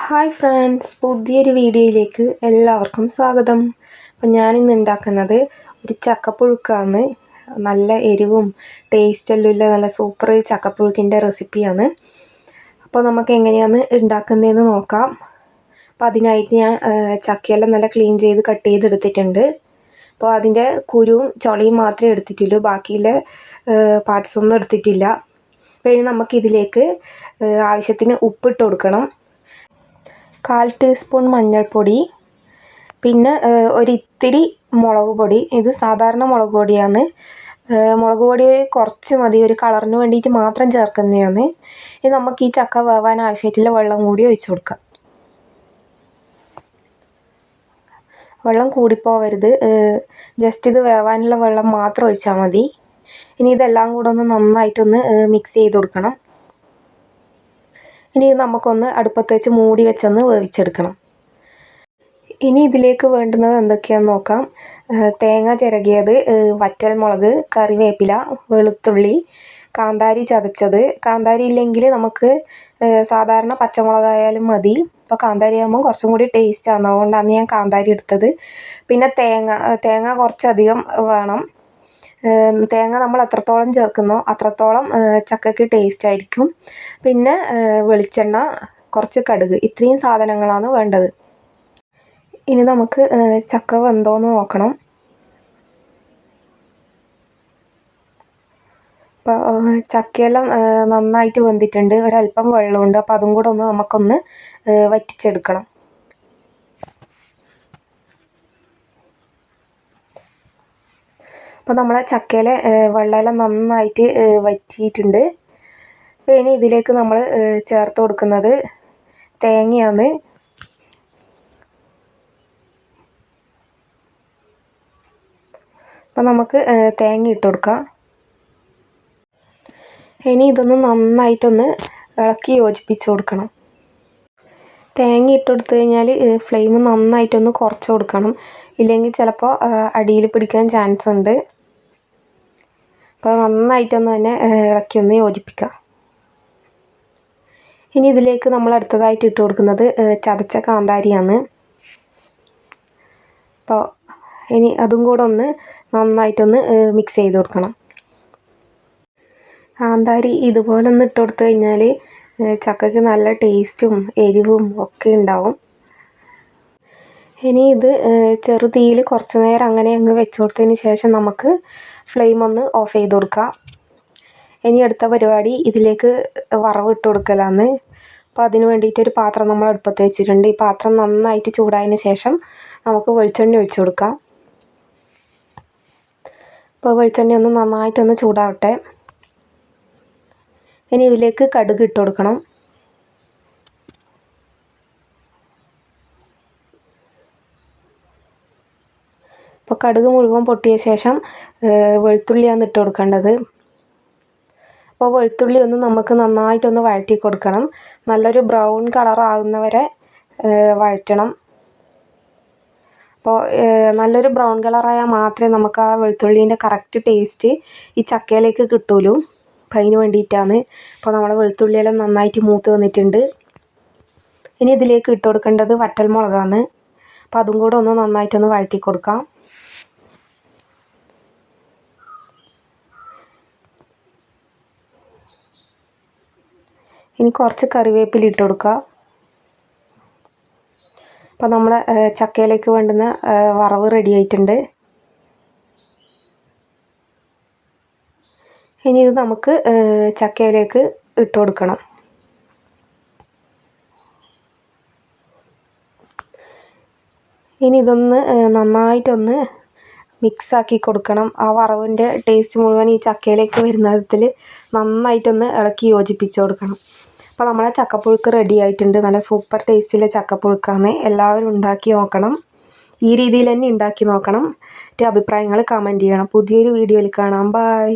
Hi friends, പുതിയൊരു വീഡിയോയിലേക്ക് എല്ലാവർക്കും സ്വാഗതം. അപ്പോൾ ഞാനിന്ന് ഉണ്ടാക്കുന്നത് ഒരു ചക്കപ്പുഴുക്കാണ്. നല്ല എരിവും ടേസ്റ്റെല്ലാം ഉള്ള നല്ല സൂപ്പർ ചക്കപ്പുഴുക്കിൻ്റെ റെസിപ്പിയാണ്. അപ്പോൾ നമുക്ക് എങ്ങനെയാണ് ഉണ്ടാക്കുന്നതെന്ന് നോക്കാം. അപ്പോൾ അതിനായിട്ട് ഞാൻ ചക്കയെല്ലാം നല്ല ക്ലീൻ ചെയ്ത് കട്ട് ചെയ്തെടുത്തിട്ടുണ്ട്. അപ്പോൾ അതിൻ്റെ കുരുവും ചൊളയും മാത്രമേ എടുത്തിട്ടുള്ളൂ, ബാക്കിയുള്ള പാർട്സൊന്നും എടുത്തിട്ടില്ല. അപ്പോൾ ഇനി നമുക്കിതിലേക്ക് ആവശ്യത്തിന് ഉപ്പിട്ട് കൊടുക്കണം. 1/4 ടീസ്പൂൺ മഞ്ഞൾപ്പൊടി, പിന്നെ ഒരിത്തിരി മുളക് പൊടി. ഇത് സാധാരണ മുളക് പൊടിയാണ്. മുളക് പൊടി കുറച്ച് മതി, ഒരു കളറിന് വേണ്ടിയിട്ട് മാത്രം ചേർക്കുന്നതാണ്. ഇനി നമുക്ക് ഈ ചക്ക വേവാൻ ആവശ്യമായിട്ടുള്ള വെള്ളം കൂടി ഒഴിച്ച് കൊടുക്കാം. വെള്ളം കൂടിപ്പോവരുത്, ജസ്റ്റ് ഇത് വേവാനുള്ള വെള്ളം മാത്രം ഒഴിച്ചാൽ മതി. ഇനി ഇതെല്ലാം കൂടെ ഒന്ന് നന്നായിട്ടൊന്ന് മിക്സ് ചെയ്ത് കൊടുക്കണം. ഇനി നമുക്കൊന്ന് അടുപ്പത്ത് വെച്ച് മൂടി വെച്ചൊന്ന് വേവിച്ചെടുക്കണം. ഇനി ഇതിലേക്ക് വേണ്ടുന്നത് എന്തൊക്കെയാണെന്ന് നോക്കാം. തേങ്ങ ചിരകിയത്, വറ്റൽമുളക്, കറിവേപ്പില, വെളുത്തുള്ളി, കാന്താരി ചതച്ചത്. കാന്താരി ഇല്ലെങ്കിൽ നമുക്ക് സാധാരണ പച്ചമുളകായാലും മതി. ഇപ്പോൾ കാന്താരി ആകുമ്പോൾ കുറച്ചും കൂടി ടേസ്റ്റാണ്, അതുകൊണ്ടാണ് ഞാൻ കാന്താരി എടുത്തത്. പിന്നെ തേങ്ങ കുറച്ചധികം വേണം. തേങ്ങ നമ്മൾ എത്രത്തോളം ചേർക്കുന്നോ അത്രത്തോളം ചക്കയ്ക്ക് ടേസ്റ്റ് ആയിരിക്കും. പിന്നെ വെളിച്ചെണ്ണ, കുറച്ച് കടുക്, ഇത്രയും സാധനങ്ങളാണ് വേണ്ടത്. ഇനി നമുക്ക് ചക്ക വെന്തോന്ന് നോക്കണം. അപ്പോൾ ചക്കയെല്ലാം നന്നായിട്ട് വെന്തിട്ടുണ്ട്, ഒരല്പം വെള്ളമുണ്ട്. അപ്പോൾ അതും കൂടെ നമുക്കൊന്ന് വറ്റിച്ചെടുക്കണം. അപ്പോൾ നമ്മളെ ചക്കയിലെ വെള്ളമെല്ലാം നന്നായിട്ട് വറ്റിയിട്ടുണ്ട്. അപ്പോൾ ഇനി ഇതിലേക്ക് നമ്മൾ ചേർത്ത് കൊടുക്കുന്നത് തേങ്ങയാണ്. അപ്പോൾ നമുക്ക് തേങ്ങ ഇട്ട് കൊടുക്കാം. ഇനി ഇതൊന്ന് നന്നായിട്ടൊന്ന് ഇളക്കി യോജിപ്പിച്ച് കൊടുക്കണം. തേങ്ങ ഇട്ട് കൊടുത്തു കഴിഞ്ഞാൽ ഫ്ലെയിം നന്നായിട്ടൊന്ന് കുറച്ച് കൊടുക്കണം, ഇല്ലെങ്കിൽ ചിലപ്പോൾ അടിയിൽ പിടിക്കാൻ ചാൻസ് ഉണ്ട്. അപ്പോൾ നന്നായിട്ടൊന്ന് തന്നെ ഇളക്കിയൊന്ന് യോജിപ്പിക്കാം. ഇനി ഇതിലേക്ക് നമ്മൾ അടുത്തതായിട്ട് ഇട്ട് കൊടുക്കുന്നത് ചതച്ച കാന്താരിയാണ്. അപ്പോൾ ഇനി അതും കൂടെ ഒന്ന് നന്നായിട്ടൊന്ന് മിക്സ് ചെയ്ത് കൊടുക്കണം. കാന്താരി ഇതുപോലെ ഒന്ന് ഇട്ട് കൊടുത്തു കഴിഞ്ഞാൽ ചക്കയ്ക്ക് നല്ല ടേസ്റ്റും എരിവും ഒക്കെ ഉണ്ടാവും. ഇനി ഇത് ചെറുതീയിൽ കുറച്ച് നേരം അങ്ങനെ അങ്ങ് വെച്ച് കൊടുത്തതിന് ശേഷം നമുക്ക് ഫ്ലെയിം ഒന്ന് ഓഫ് ചെയ്ത് കൊടുക്കാം. ഇനി അടുത്ത പരിപാടി ഇതിലേക്ക് വറവ് ഇട്ട് കൊടുക്കലാണ്. അപ്പോൾ അതിന് വേണ്ടിയിട്ടൊരു പാത്രം നമ്മൾ അടുപ്പത്ത് വെച്ചിട്ടുണ്ട്. ഈ പാത്രം നന്നായിട്ട് ചൂടായതിന് ശേഷം നമുക്ക് വെളിച്ചെണ്ണ ഒഴിച്ച് കൊടുക്കാം. അപ്പോൾ വെളിച്ചെണ്ണ ഒന്ന് നന്നായിട്ടൊന്ന് ചൂടാവട്ടെ. ഇനി ഇതിലേക്ക് കടുക് ഇട്ട് കൊടുക്കണം. അപ്പോൾ കടുക് മുഴുവൻ പൊട്ടിയ ശേഷം വെളുത്തുള്ളിയാണ് ഇട്ട് കൊടുക്കേണ്ടത്. അപ്പോൾ വെളുത്തുള്ളി ഒന്ന് നമുക്ക് നന്നായിട്ടൊന്ന് വഴറ്റി കൊടുക്കണം. നല്ലൊരു ബ്രൗൺ കളർ ആകുന്നവരെ വഴറ്റണം. അപ്പോൾ നല്ലൊരു ബ്രൗൺ കളറായാൽ മാത്രമേ നമുക്ക് ആ വെളുത്തുള്ളീൻ്റെ കറക്റ്റ് ടേസ്റ്റ് ഈ ചക്കയിലേക്ക് കിട്ടുള്ളൂ. അപ്പോൾ അതിന് വേണ്ടിയിട്ടാണ്. അപ്പോൾ നമ്മൾ വെളുത്തുള്ളിയെല്ലാം നന്നായിട്ട് മൂത്ത് വന്നിട്ടുണ്ട്. ഇനി ഇതിലേക്ക് ഇട്ട് കൊടുക്കേണ്ടത് വറ്റൽമുളകാണ്. അപ്പോൾ അതും കൂടെ ഒന്ന് നന്നായിട്ടൊന്ന് വഴറ്റി കൊടുക്കാം. ഇനി കുറച്ച് കറിവേപ്പില ഇട്ട് കൊടുക്കുക. അപ്പോൾ നമ്മൾ ചക്കയിലേക്ക് വേണ്ടുന്ന വറവ് റെഡി ആയിട്ടുണ്ട്. ഇനി ഇത് നമുക്ക് ചക്കയിലേക്ക് ഇട്ട് കൊടുക്കണം. ഇനി ഇതൊന്ന് നന്നായിട്ടൊന്ന് മിക്സാക്കി കൊടുക്കണം. ആ വറവിൻ്റെ ടേസ്റ്റ് മുഴുവൻ ഈ ചക്കയിലേക്ക് വരുന്ന വിധത്തിൽ നന്നായിട്ടൊന്ന് ഇളക്കി യോജിപ്പിച്ച് കൊടുക്കണം. അപ്പോൾ നമ്മളെ ചക്കപ്പുഴുക്ക് റെഡി ആയിട്ടുണ്ട്. നല്ല സൂപ്പർ ടേസ്റ്റിലെ ചക്കപ്പുഴുക്കാണ്. എല്ലാവരും ഉണ്ടാക്കി നോക്കണം. ഈ രീതിയിൽ തന്നെ ഉണ്ടാക്കി നോക്കണം. എൻ്റെ അഭിപ്രായങ്ങൾ കമൻറ്റ് ചെയ്യണം. പുതിയൊരു വീഡിയോയിൽ കാണാം. ബൈ.